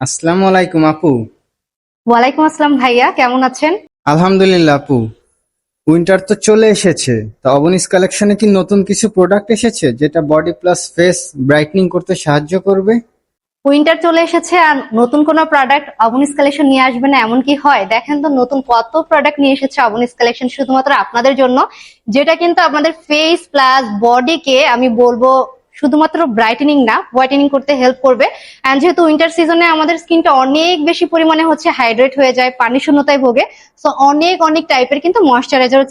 আসসালামু আলাইকুম আপু। ওয়ালাইকুম আসসালাম ভাইয়া, কেমন আছেন? আলহামদুলিল্লাহ আপু। উইন্টার তো চলে এসেছে, তা অবনিস কালেকশনে কি নতুন কিছু প্রোডাক্ট এসেছে যেটা বডি প্লাস ফেস ব্রাইটনিং করতে সাহায্য করবে? উইন্টার চলে এসেছে আর নতুন কোনো প্রোডাক্ট অবনিস কালেকশন নিয়ে আসবে না এমন কি হয়? দেখেন তো নতুন কত প্রোডাক্ট নিয়ে এসেছে অবনিস কালেকশন শুধুমাত্র আপনাদের জন্য, যেটা কিন্তু আপনাদের ফেস প্লাস বডিকে আমি বলবো শুধুমাত্র ব্রাইটেনিং না হোয়াইটেনিং করতে হেল্প করবে। এন্ড যেহেতু উইন্টার সিজনে আমাদের স্কিনটা অনেক বেশি পরিমাণে হাইড্রেট হয়ে যায়, পানি শূন্যতায় ভোগে। সো অনেক অনেক টাইপের কিন্তু ময়শ্চারাইজারও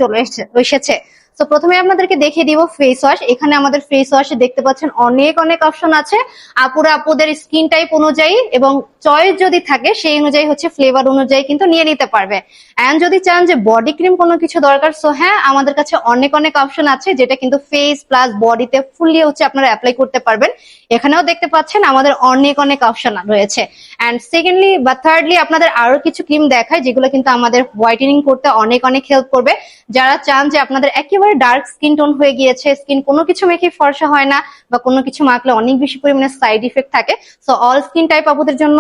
এসেছে। তো প্রথমে আপনাদেরকে দেখিয়ে দিব ফেস ওয়াশ। এখানে আমাদের ফেস ওয়াশে দেখতে পাচ্ছেন অনেক অনেক অপশন আছে আপুদের স্কিন টাইপ অনুযায়ী, এবং চয়েস যদি থাকে সেই অনুযায়ী ফ্লেভার অনুযায়ী কিন্তু নিয়ে নিতে পারবে। এন্ড যদি চান যে বডি ক্রিম কোনো কিছু দরকার, সো হ্যাঁ আমাদের কাছে অনেক অনেক অপশন আছে যেটা কিন্তু ফেস প্লাস বডিতে ফুললি আপনারা অ্যাপ্লাই করতে পারবেন। এখানেও দেখতে পাচ্ছেন আমাদের অনেক অনেক অপশন রয়েছে। এন্ড সেকেন্ডলি বা থার্ডলি আপনাদের আরো কিছু ক্রিম দেখায় যেগুলো কিন্তু আমাদের হোয়াইটেনিং করতে অনেক অনেক হেল্প করবে। যারা চান যে আপনাদের একেবারে ডার্ক স্কিন টোন হয়ে গিয়েছে, স্কিন কোনো কিছু মেখে ফর্সা হয় না বা কোনো কিছু মাখলে অনেক বেশি পরিমাণে সাইড ইফেক্ট থাকে, সো অল স্কিন টাইপ আপুদের জন্য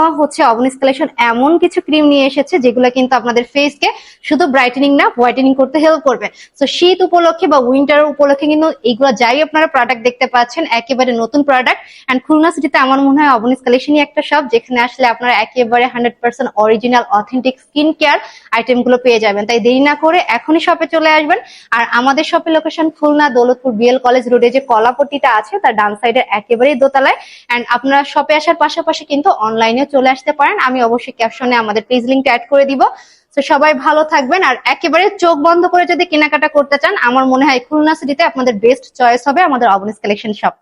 অবনিস কালেকশন এমন কিছু ক্রিম নিয়ে এসেছে যেগুলো কিন্তু আপনাদের ফেসকে শুধু ব্রাইটেনিং না হোয়াইটেনিং করতে হেল্প করবে। সো শীত উপলক্ষে বা উইন্টার উপলক্ষে কিন্তু এইগুলো যাই আপনারা প্রোডাক্ট দেখতে পাচ্ছেন একেবারে নতুন প্রোডাক্ট। এন্ড খুলনা সিটিতে আমার মনে হয় অবনিস কালেকশনই একটা শপ যেখানে আসলে আপনারা একেবারে 100% original authentic skin care item গুলো পেয়ে যাবেন। তাই দেরি না করে এখনই শপে চলে আসবেন। আর আমাদের শপের location Khulna Daulatpur BL college রোডে যে কলাপট্টিটা আছে তার ডান সাইডের একেবারেই দোতলায়। এন্ড আপনারা শপে আসার পাশাপাশি কিন্তু অনলাইনেও চলে আসতে পারেন, আমি অবশ্যই ক্যাপশনে আমাদের পেজ লিংকটা অ্যাড করে দিব। তো সবাই ভালো থাকবেন। আর একেবারে চোখ বন্ধ করে যদি কেনাকাটা করতে চান, আমার মনে হয় খুলনা সিটিতে আপনাদের বেস্ট চয়েস হবে আমাদের অবনিস কালেকশন শপ।